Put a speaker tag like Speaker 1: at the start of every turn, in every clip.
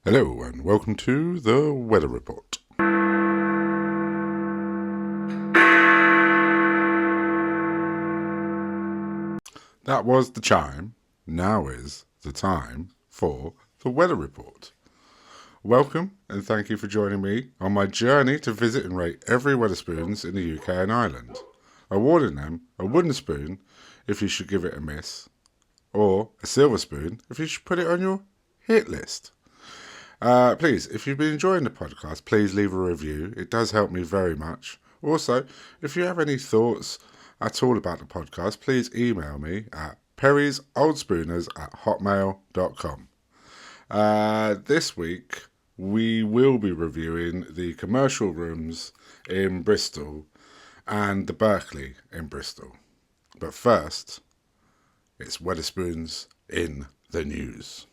Speaker 1: Hello and welcome to the Weather-report. That was the chime. Now is the time for the Weather-report. Welcome and thank you for joining me on my journey to visit and rate every Wetherspoons in the UK and Ireland, awarding them a wooden spoon if you should give it a miss, or a silver spoon if you should put it on your hit list. Please, if you've been enjoying the podcast, please leave a review. It does help me very much. Also, if you have any thoughts at all about the podcast, please email me at perrysoldspooners@hotmail.com. This week, we will be reviewing the commercial rooms in Bristol and the Berkeley in Bristol. But first, it's Wetherspoons in the news.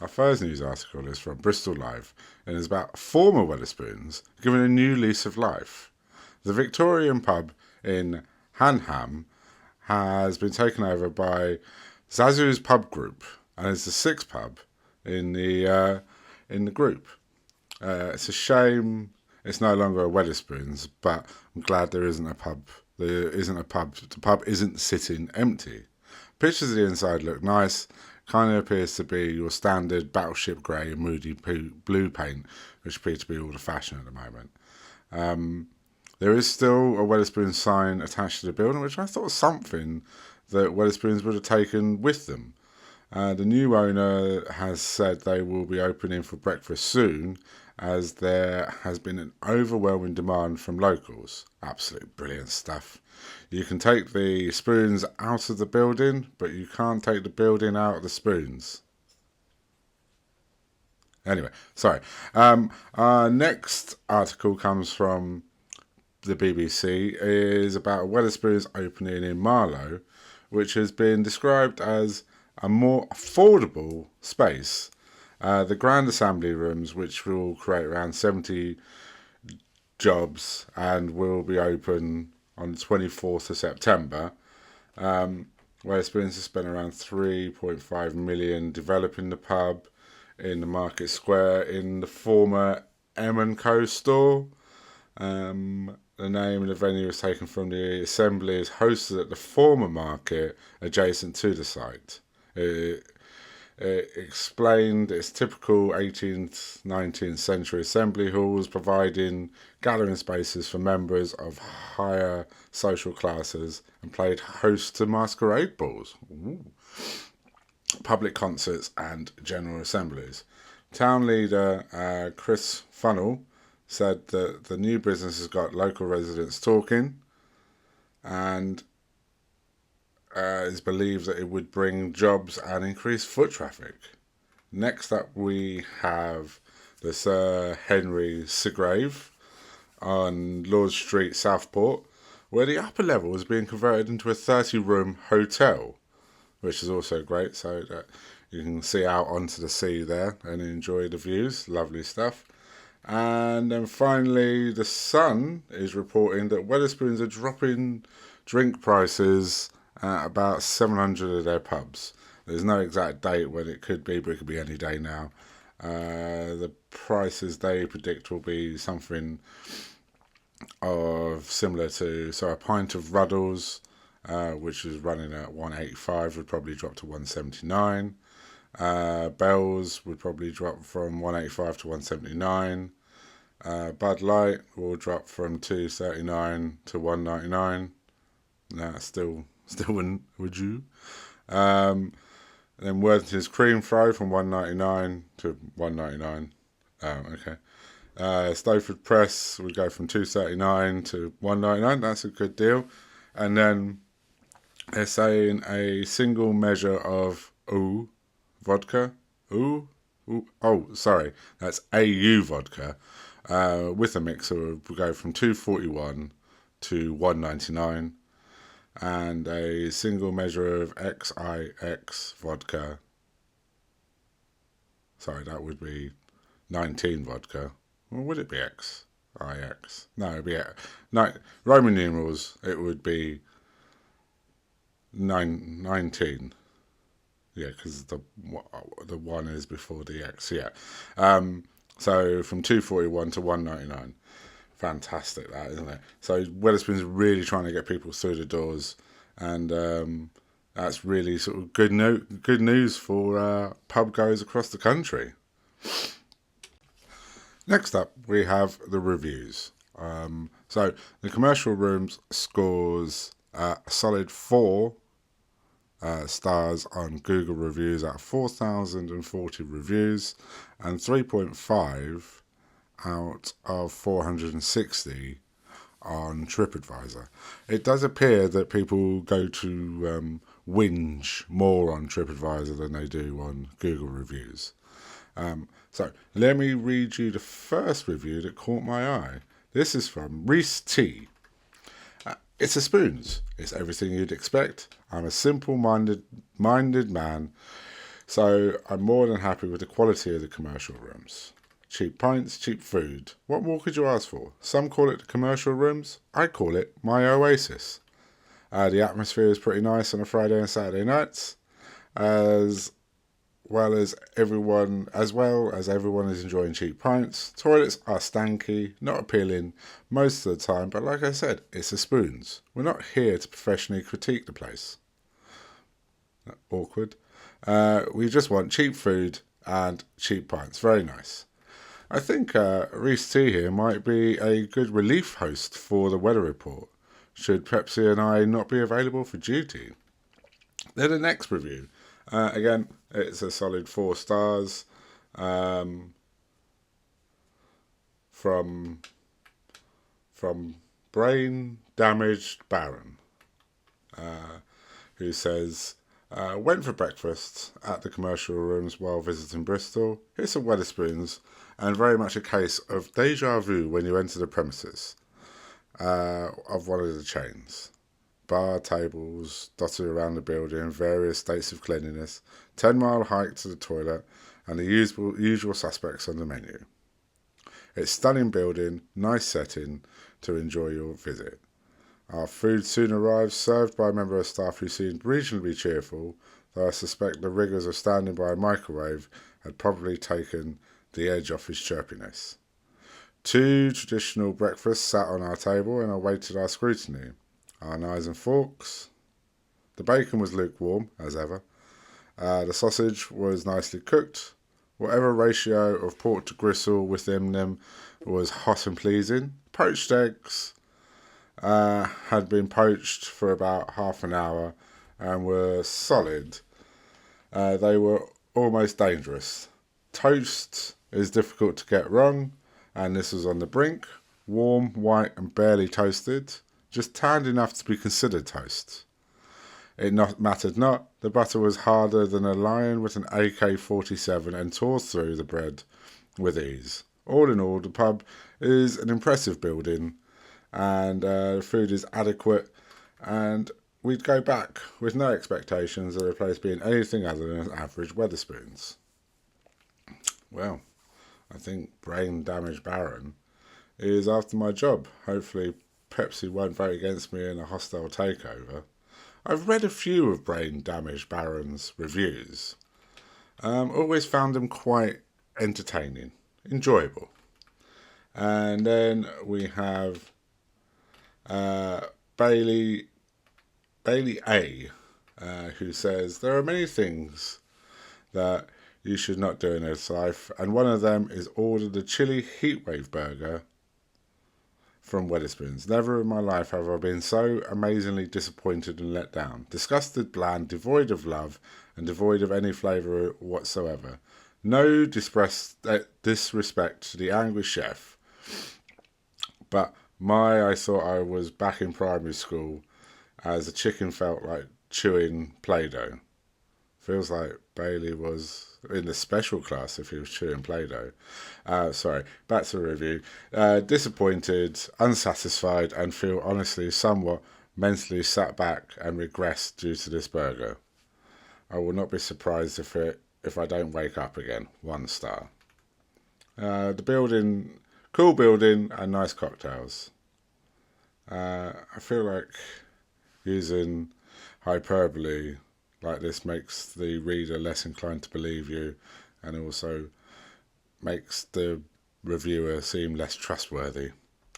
Speaker 1: Our first news article is from Bristol Live and is about former Wetherspoons given a new lease of life. The Victorian pub in Hanham has been taken over by Zazu's Pub Group and is the sixth pub in the group. It's a shame it's no longer a Wetherspoons, but I'm glad there isn't a pub. There isn't a pub. The pub isn't sitting empty. Pictures of the inside look nice. Kind of appears to be your standard battleship grey and moody blue paint, which appears to be all the fashion at the moment. There is still a Wetherspoons sign attached to the building, which I thought was something that Wetherspoons would have taken with them. The new owner has said they will be opening for breakfast soon, as there has been an overwhelming demand from locals. Absolute brilliant stuff. You can take the spoons out of the building, but you can't take the building out of the spoons. Anyway, sorry. Our next article comes from the BBC. It is about a Wetherspoons opening in Marlow, which has been described as a more affordable space. The Grand Assembly Rooms, which will create around 70 jobs and will be open on the 24th of September. Wetherspoons has spent around 3.5 million developing the pub in the Market Square in the former M&Co store. The name of the venue is taken from the assembly is hosted at the former market adjacent to the site. It explained its typical 18th, 19th century assembly halls, providing gathering spaces for members of higher social classes, and played host to masquerade balls, public concerts and general assemblies. Town leader Chris Funnell said that the new business has got local residents talking, and is believed that it would bring jobs and increase foot traffic. Next up, we have the Sir Henry Seagrave on Lord Street, Southport, where the upper level is being converted into a 30-room hotel, which is also great, so that you can see out onto the sea there and enjoy the views. Lovely stuff. And then finally, The Sun is reporting that Wetherspoons are dropping drink prices at about 700 of their pubs. There's no exact date when it could be, but it could be any day now. The prices they predict will be something of similar to, so a pint of Ruddles, which is running at 185, would probably drop to 179. Bell's would probably drop from 185 to 179. Bud Light will drop from 239 to 199. No, still wouldn't, would you? Then Worthington's Cream Throw from 199 to 199. Okay. Stowford Press would go from 239 to 199. That's a good deal. And then they're saying a single measure of vodka. Sorry, that's AU vodka. With a mixer would go from 241 to 199. And a single measure of XIX vodka. Sorry, that would be 19 vodka. Or would it be XIX? No, it'd be Roman numerals. It would be 19. Yeah, because the one is before the X. Yeah. So from 241 to 199. Fantastic, that isn't it? So Wetherspoon's really trying to get people through the doors, and that's really sort of good news for pub goers across the country. Next up, we have the reviews. So the commercial rooms scores a solid 4 stars on Google reviews out of 4,040 reviews, and 3.5 out of 460 on TripAdvisor. It does appear that people go to whinge more on TripAdvisor than they do on Google reviews. So let me read you the first review that caught my eye. This is from Reese T. It's a spoons. It's everything you'd expect. I'm a simple-minded man, so I'm more than happy with the quality of the commercial rooms. Cheap pints, cheap food. What more could you ask for? Some call it the commercial rooms. I call it my oasis. The atmosphere is pretty nice on a Friday and Saturday nights, as well as everyone is enjoying cheap pints. Toilets are stanky, not appealing most of the time, but like I said, it's a spoons. We're not here to professionally critique the place. Awkward. We just want cheap food and cheap pints. Very nice. I think Reese T here might be a good relief host for the Wether-report, should Pepsi and I not be available for duty. Then the next review. Again, it's a solid 4 stars from Brain Damaged Baron, who says, went for breakfast at the commercial rooms while visiting Bristol. Here's some Wetherspoons, and very much a case of deja vu when you enter the premises of one of the chains. Bar tables dotted around the building in various states of cleanliness, 10-mile hike to the toilet, and the usual suspects on the menu. It's stunning building, nice setting to enjoy your visit. Our food soon arrived, served by a member of staff who seemed reasonably cheerful, though I suspect the rigours of standing by a microwave had probably taken the edge off his chirpiness. 2 traditional breakfasts sat on our table and awaited our scrutiny. Our knives and forks. The bacon was lukewarm, as ever. The sausage was nicely cooked. Whatever ratio of pork to gristle within them was hot and pleasing. Poached eggs had been poached for about half an hour and were solid. They were almost dangerous. Toast is difficult to get wrong, and this was on the brink. Warm, white, and barely toasted. Just tanned enough to be considered toast. It mattered not. The butter was harder than a lion with an AK-47 and tore through the bread with ease. All in all, the pub is an impressive building, and the food is adequate, and we'd go back with no expectations of the place being anything other than an average Wetherspoons. Well, I think Brain Damaged Baron is after my job. Hopefully Pepsi won't vote against me in a hostile takeover. I've read a few of Brain Damaged Baron's reviews. Always found them quite entertaining, enjoyable. And then we have Bailey A, who says, there are many things that you should not do in this life, and one of them is order the chili heatwave burger from Wetherspoons. Never in my life have I been so amazingly disappointed and let down. Disgusted, bland, devoid of love, and devoid of any flavour whatsoever. No disrespect to the angry chef, but I thought I was back in primary school as the chicken felt like chewing Play-Doh. Feels like Bailey was in the special class if he was chewing Play-Doh. Sorry, back to the review. Disappointed, unsatisfied, and feel honestly somewhat mentally sat back and regressed due to this burger. I will not be surprised if I don't wake up again. 1 star. The building, cool building, and nice cocktails. I feel like using hyperbole like this makes the reader less inclined to believe you, and also makes the reviewer seem less trustworthy.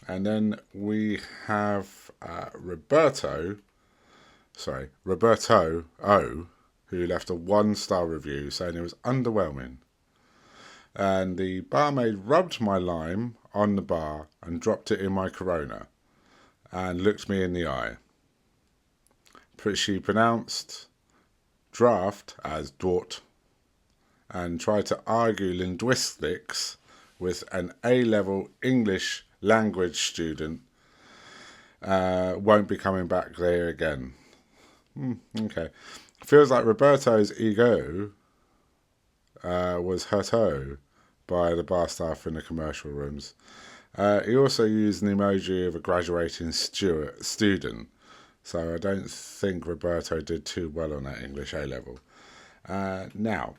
Speaker 1: And then we have Roberto O, who left a 1-star review saying it was underwhelming. And the barmaid rubbed my lime on the bar and dropped it in my Corona and looked me in the eye. She pronounced draft as dort and tried to argue linguistics with an A-level English language student. Won't be coming back there again. Okay. Feels like Roberto's ego was hurt by the bar staff in the commercial rooms. He also used an emoji of a graduating student, so I don't think Roberto did too well on that English A-level. Now,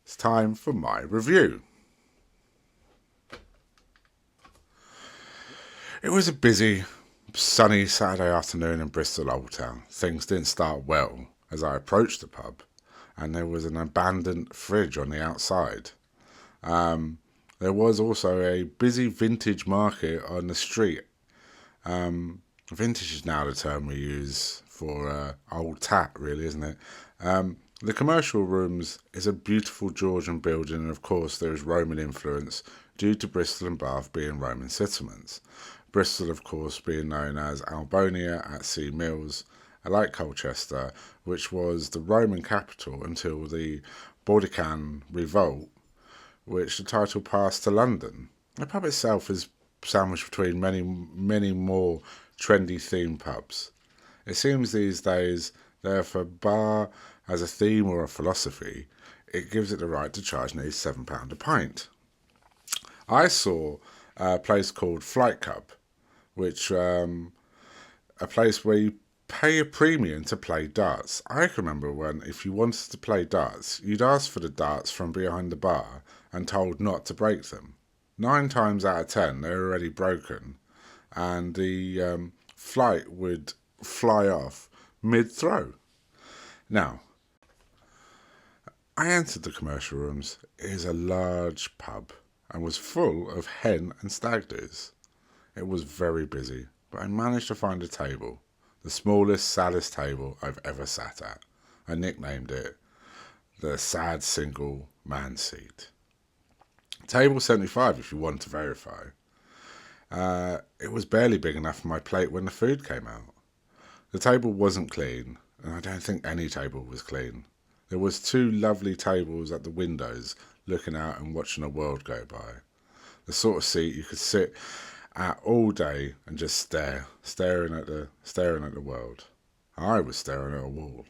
Speaker 1: it's time for my review. It was a busy, sunny Saturday afternoon in Bristol Old Town. Things didn't start well as I approached the pub, and there was an abandoned fridge on the outside. There was also a busy vintage market on the street. Vintage is now the term we use for old tat, really, isn't it? The commercial rooms is a beautiful Georgian building, and of course there is Roman influence due to Bristol and Bath being Roman settlements. Bristol, of course, being known as Albonia at Sea Mills, like Colchester, which was the Roman capital until the Bordecan revolt, which the title passed to London. The pub itself is sandwiched between many more trendy themed pubs. It seems these days that if a bar has a theme or a philosophy, it gives it the right to charge nearly £7 a pint. I saw a place called Flight Club, which a place where you pay a premium to play darts. I can remember when, if you wanted to play darts, you'd ask for the darts from behind the bar and told not to break them. 9 times out of 10, they're already broken, and the flight would fly off mid-throw. Now, I entered the commercial rooms. It is a large pub and was full of hen and stag do's. It was very busy, but I managed to find a table, the smallest, saddest table I've ever sat at. I nicknamed it the sad single man seat. Table 75 if you want to verify. It was barely big enough for my plate when the food came out. The table wasn't clean, and I don't think any table was clean. There was 2 lovely tables at the windows looking out and watching the world go by. The sort of seat you could sit at all day and just staring at the world. I was staring at a wall.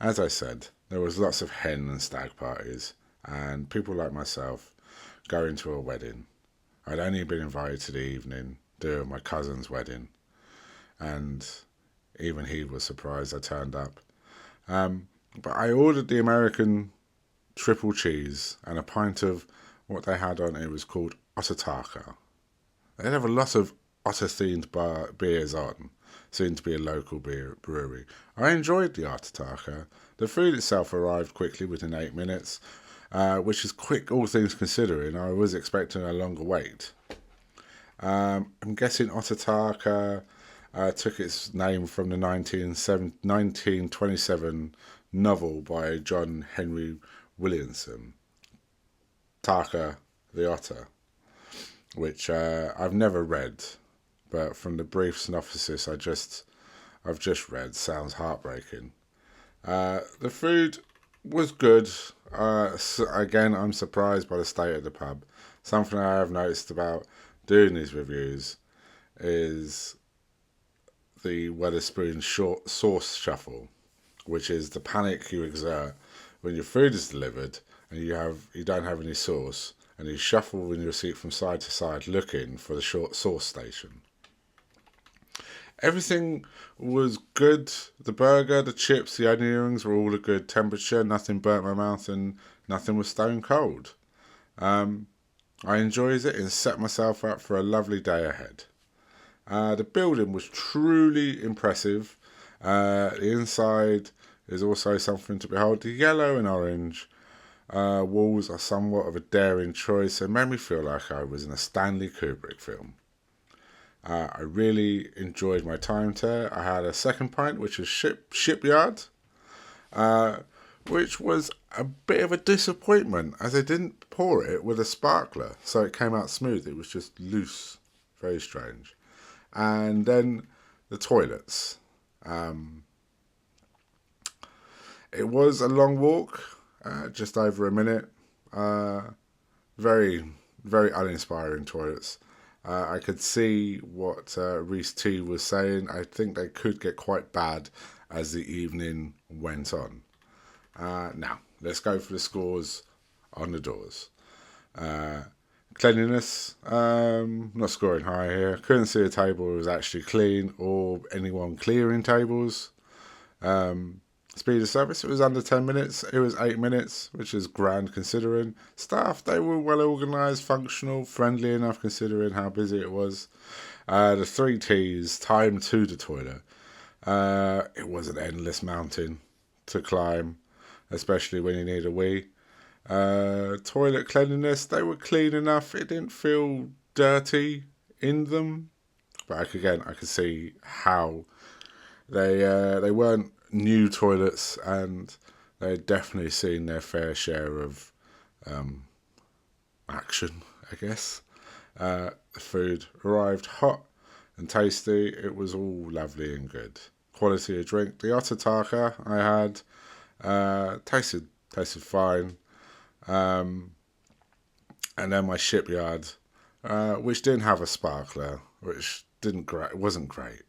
Speaker 1: As I said, there was lots of hen and stag parties, and people like myself going to a wedding. I'd only been invited to the evening during my cousin's wedding, and even he was surprised I turned up. But I ordered the American triple cheese and a pint of what they had on it was called Ottertaker. They'd have a lot of otter-themed beers on. Seemed to be a local brewery. I enjoyed the Ottertaker. The food itself arrived quickly within 8 minutes, which is quick all things considering. I was expecting a longer wait. I'm guessing Ottertaker took its name from the 1927 novel by John Henry Williamson, Tarka the Otter, which I've never read, but from the brief synopsis I've just read, sounds heartbreaking. The food was good. Again, I'm surprised by the state of the pub. Something I have noticed about doing these reviews is the Wetherspoon short sauce shuffle, which is the panic you exert when your food is delivered and you don't have any sauce, and you shuffle in your seat from side to side looking for the short sauce station. Everything was good. The burger, the chips, the onion rings were all a good temperature. Nothing burnt my mouth and nothing was stone cold. I enjoyed it and set myself up for a lovely day ahead. The building was truly impressive. The inside is also something to behold. The yellow and orange walls are somewhat of a daring choice. It made me feel like I was in a Stanley Kubrick film. I really enjoyed my time there. I had a second pint, which was Shipyard, which was a bit of a disappointment as I didn't pour it with a sparkler, so it came out smooth. It was just loose, very strange. And then the toilets. It was a long walk, just over a minute. Very, very uninspiring toilets. I could see what Reese T was saying. I think they could get quite bad as the evening went on. Now, let's go for the scores on the doors. Cleanliness, not scoring high here. Couldn't see a table that was actually clean or anyone clearing tables. Speed of service, it was under 10 minutes. It was 8 minutes, which is grand considering. Staff, they were well organised, functional, friendly enough considering how busy it was. The 3 T's, time to the toilet. It was an endless mountain to climb, especially when you need a wee. Toilet cleanliness, they were clean enough. It didn't feel dirty in them. But I could see how they weren't new toilets, and they had definitely seen their fair share of action, I guess. The food arrived hot and tasty. It was all lovely and good. Quality of drink. The Otataka I had tasted fine. And then my Shipyard, which didn't have a sparkler, which wasn't great.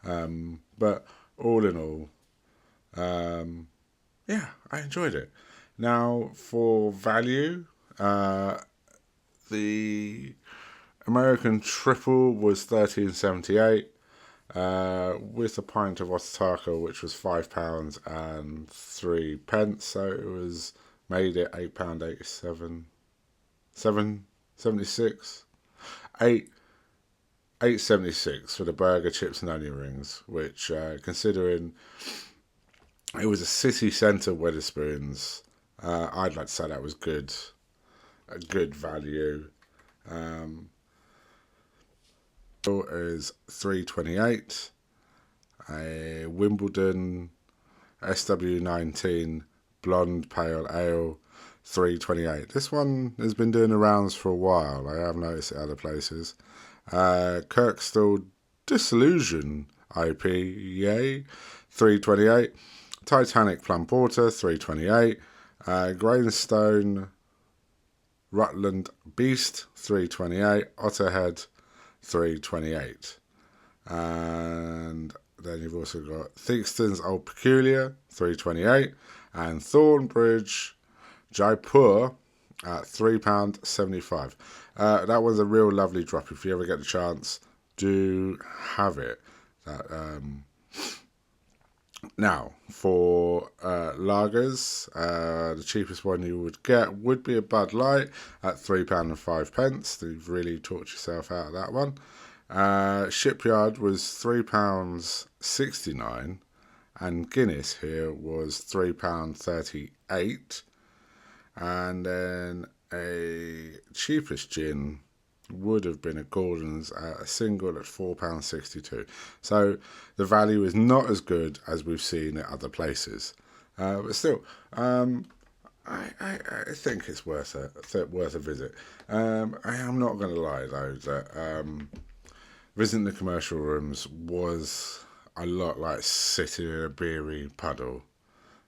Speaker 1: But all in all, yeah, I enjoyed it. Now, for value, the American triple was $13.78, with a pint of Otataka, which was £5 and 3p. So it was made it £8.87, $7.76, $8.76 for the burger, chips, and onion rings, which, considering it was a city centre Wetherspoons, I'd like to say that was good, a good value. Is $3.28. A Wimbledon SW19 blonde pale ale, $3.28. This one has been doing the rounds for a while. I have noticed it other places. Kirkstall Disillusion IPA, $3.28. Titanic Plum Porter, $3.28. Grainstone Rutland Beast, $3.28. Otterhead, $3.28. And then you've also got Theakston's Old Peculiar, $3.28. And Thornbridge Jaipur at £3.75. That was a real lovely drop. If you ever get the chance, do have it. Now, for lagers, the cheapest one you would get would be a Bud Light at £3.05. You've really talked yourself out of that one. Shipyard was £3.69, and Guinness here was £3.38. And then a cheapest gin would have been a Gordon's at a single at £4.62. So the value is not as good as we've seen at other places, but still, I think it's worth a visit. I am not going to lie though that visiting the commercial rooms was a lot like sitting in a beery puddle.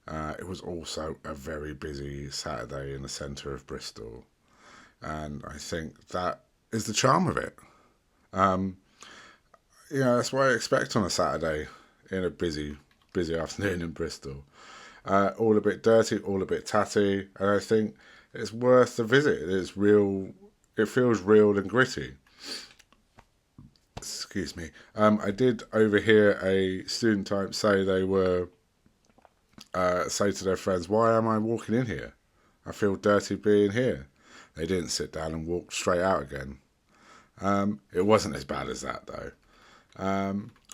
Speaker 1: It was also a very busy Saturday in the centre of Bristol, and I think that is the charm of it. That's what I expect on a Saturday in a busy afternoon in Bristol. All a bit dirty, all a bit tatty, and I think it's worth the visit. It's real. It feels real and gritty. Excuse me. I did overhear a student type say they were say to their friends, "Why am I walking in here? I feel dirty being here." They didn't sit down and walk straight out again. It wasn't as bad as that though.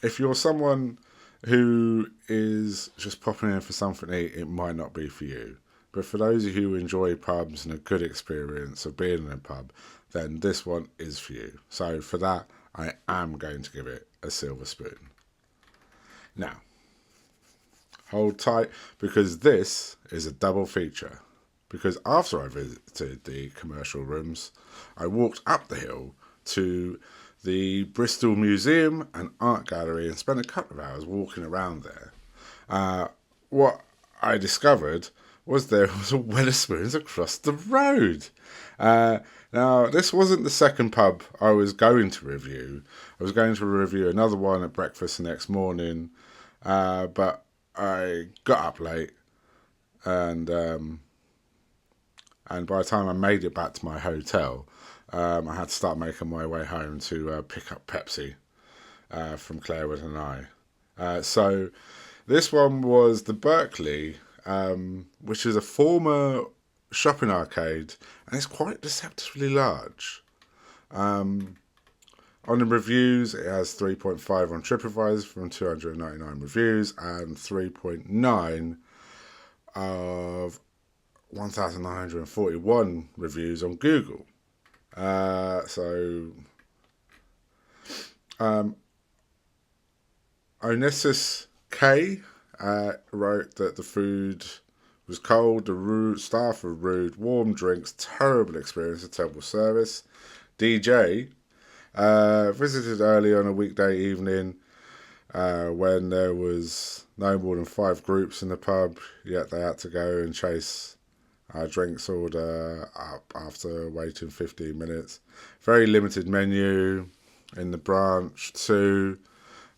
Speaker 1: If you're someone who is just popping in for something to eat, it might not be for you. But for those of you who enjoy pubs and a good experience of being in a pub, then this one is for you. So for that, I am going to give it a silver spoon. Now, hold tight, because this is a double feature. Because after I visited the commercial rooms, I walked up the hill to the Bristol Museum and Art Gallery and spent a couple of hours walking around there. What I discovered was there was a Wetherspoons across the road. Now, this wasn't the second pub I was going to review. I was going to review another one at breakfast the next morning, but I got up late, and by the time I made it back to my hotel, I had to start making my way home to pick up Pepsi from Clarewood and I. So this one was the Berkeley, which is a former shopping arcade, and it's quite deceptively large. On the reviews, it has 3.5 on TripAdvisor from 299 reviews and 3.9 of 1,941 reviews on Google. Onesius K wrote that the food was cold, the staff were rude, warm drinks, terrible experience, and terrible service. DJ visited early on a weekday evening when there was no more than 5 groups in the pub, yet they had to go and chase our drinks order up after waiting 15 minutes. Very limited menu in the branch too,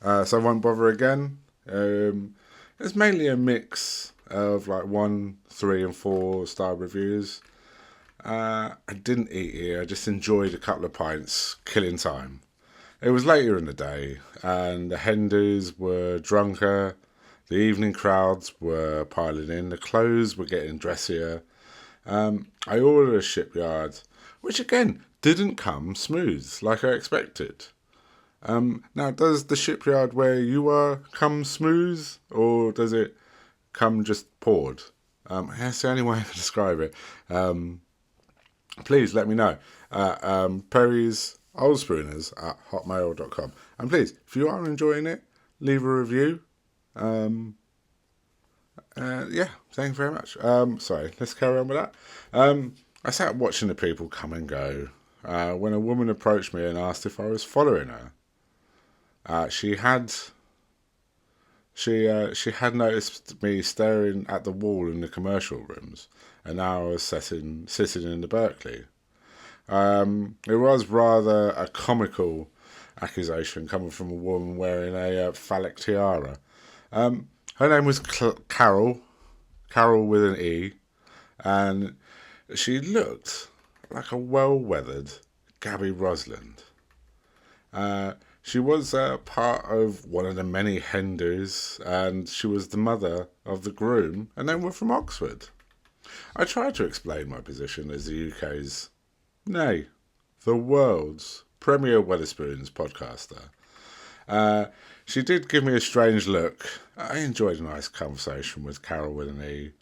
Speaker 1: so I won't bother again. It's mainly a mix of like 1, 3 and 4 star reviews. I didn't eat here, I just enjoyed a couple of pints, killing time. It was later in the day, and the Hindus were drunker, the evening crowds were piling in, the clothes were getting dressier. I ordered a shipyard, which again didn't come smooth like I expected. Now, does the shipyard where you are come smooth, or does it come just poured? That's the only way I can describe it. Please let me know. Perry's Old Spooners at hotmail.com. And please, if you are enjoying it, leave a review. Yeah, thank you very much. Sorry, let's carry on with that. I sat watching the people come and go when a woman approached me and asked if I was following her. She had noticed me staring at the wall in the commercial rooms, and now I was sitting in the Berkeley. It was rather a comical accusation coming from a woman wearing a phallic tiara. Her name was Carol with an E, and she looked like a well-weathered Gabby Rosland. She was part of one of the many Hindus, and she was the mother of the groom, and they were from Oxford. I tried to explain my position as the UK's, nay, the world's premier Wetherspoons podcaster. She did give me a strange look. I enjoyed a nice conversation with Carol with an E.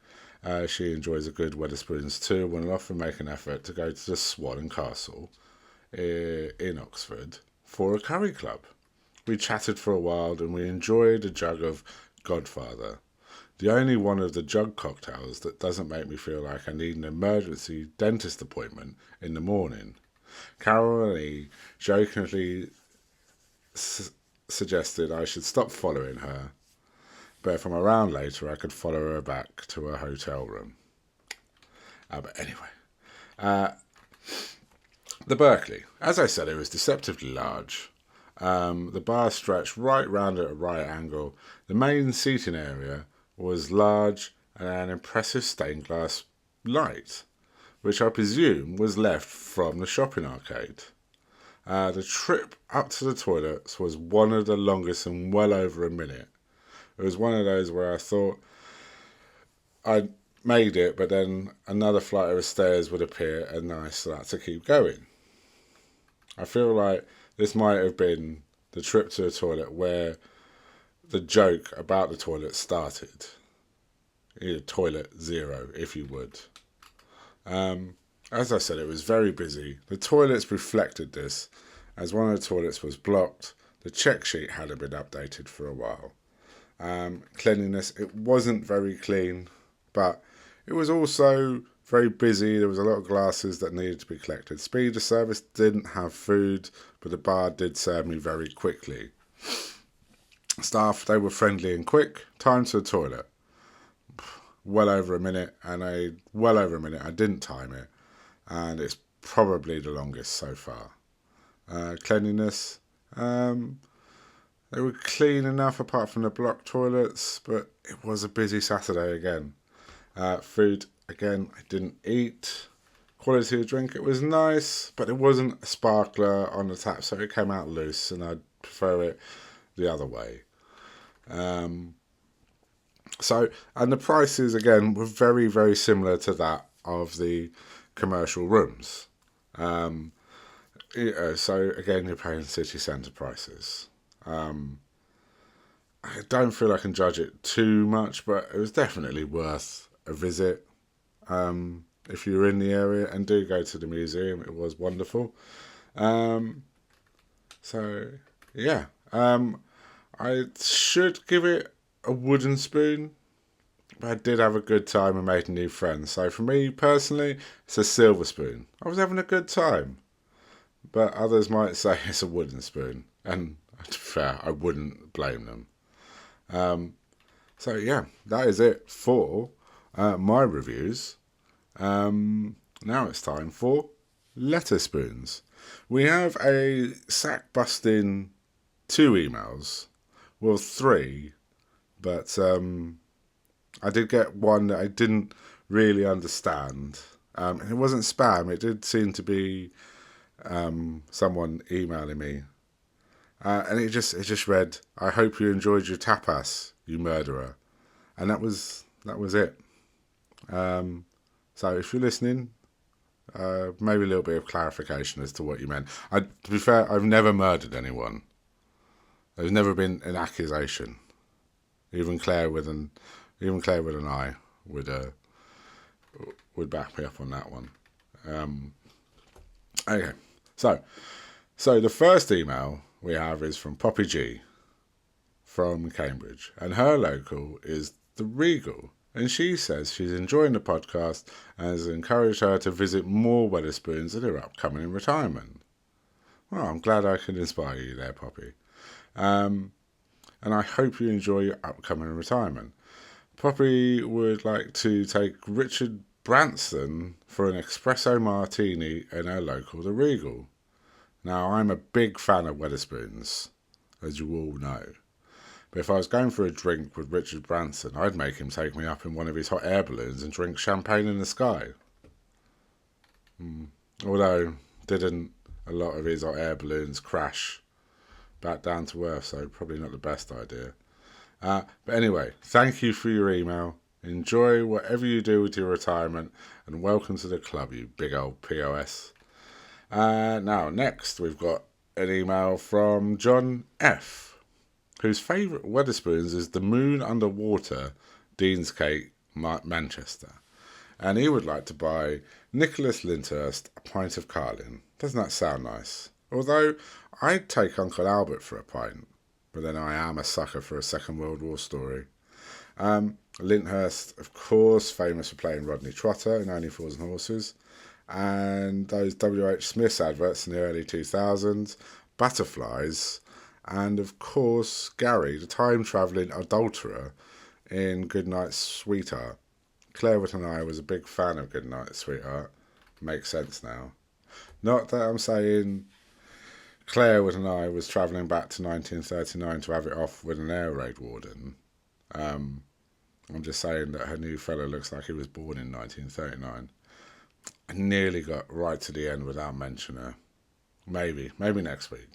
Speaker 1: She enjoys a good Wetherspoons too, and will often make an effort to go to the Swan and Castle in Oxford for a curry club. We chatted for a while and we enjoyed a jug of Godfather, the only one of the jug cocktails that doesn't make me feel like I need an emergency dentist appointment in the morning. Carol and E jokingly suggested I should stop following her, but if I'm around later I could follow her back to her hotel room. But anyway, the Berkeley, as I said, it was deceptively large. The bar stretched right round at a right angle. The main seating area was large and an impressive stained glass light, which I presume was left from the shopping arcade. The trip up to the toilets was one of the longest and well over a minute. It was one of those where I thought I'd made it, but then another flight of stairs would appear and then I still had to keep going. I feel like this might have been the trip to the toilet where the joke about the toilet started. Toilet 0, if you would. As I said, it was very busy. The toilets reflected this, as one of the toilets was blocked. The check sheet hadn't been updated for a while. Cleanliness, it wasn't very clean, but it was also very busy. There was a lot of glasses that needed to be collected. Speed of service didn't have food, but the bar did serve me very quickly. Staff, they were friendly and quick. Time to the toilet. Well over a minute. I didn't time it, and it's probably the longest so far. Cleanliness, they were clean enough apart from the blocked toilets, but it was a busy Saturday again. Food, again, I didn't eat. Quality of drink, it was nice, but it wasn't a sparkler on the tap, so it came out loose, and I'd prefer it the other way. And the prices, again, were very, very similar to that of the commercial rooms. So, again, you're paying city centre prices. I don't feel I can judge it too much, but it was definitely worth a visit. If you're in the area, and do go to the museum, it was wonderful. So, yeah. I should give it a wooden spoon, but I did have a good time and made new friends. So for me personally, it's a silver spoon. I was having a good time, but others might say it's a wooden spoon, and to be fair, I wouldn't blame them. So yeah, that is it for my reviews. Now it's time for letter spoons. We have a sack busting 2 emails. Well, 3, but I did get one that I didn't really understand. It wasn't spam. It did seem to be someone emailing me, and it just read, "I hope you enjoyed your tapas, you murderer," and that was it. So if you're listening, maybe a little bit of clarification as to what you meant. To be fair, I've never murdered anyone. There's never been an accusation. Even Claire with an eye would back me up on that one. Okay, so the first email we have is from Poppy G from Cambridge, and her local is the Regal, and she says she's enjoying the podcast and has encouraged her to visit more Wetherspoons in her upcoming retirement. Well, I'm glad I could inspire you there, Poppy. And I hope you enjoy your upcoming retirement. Poppy would like to take Richard Branson for an espresso martini in her local, the Regal. Now, I'm a big fan of Wetherspoons, as you all know. But if I was going for a drink with Richard Branson, I'd make him take me up in one of his hot air balloons and drink champagne in the sky. Although, didn't a lot of his hot air balloons crash back down to earth, so probably not the best idea. But anyway, thank you for your email. Enjoy whatever you do with your retirement, and welcome to the club, you big old POS. Now, next we've got an email from John F, whose favourite Wetherspoons is the Moon Underwater, Deansgate, Manchester. And he would like to buy Nicholas Lyndhurst a pint of Carlin. Doesn't that sound nice? Although, I'd take Uncle Albert for a pint, but then I am a sucker for a Second World War story. Lyndhurst, of course, famous for playing Rodney Trotter in Only Fools and Horses, and those W.H. Smith's adverts in the early 2000s, Butterflies, and of course Gary, the time-travelling adulterer in Goodnight Sweetheart. Claire and I was a big fan of Goodnight Sweetheart. Makes sense now. Not that I'm saying Claire and I was travelling back to 1939 to have it off with an air raid warden. I'm just saying that her new fellow looks like he was born in 1939. I nearly got right to the end without mentioning her. Maybe next week.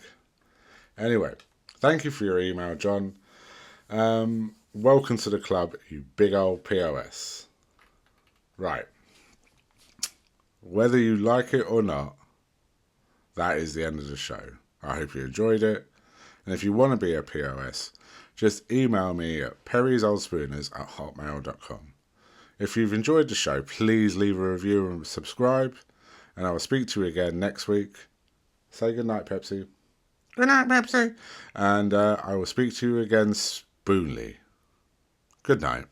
Speaker 1: Anyway, thank you for your email, John. Welcome to the club, you big old POS. Right. Whether you like it or not, that is the end of the show. I hope you enjoyed it. And if you want to be a POS, just email me at perrysouldspooners@hotmail.com. If you've enjoyed the show, please leave a review and subscribe, and I will speak to you again next week. Say goodnight, Pepsi. Good night, Pepsi. And I will speak to you again spoonly. Good night.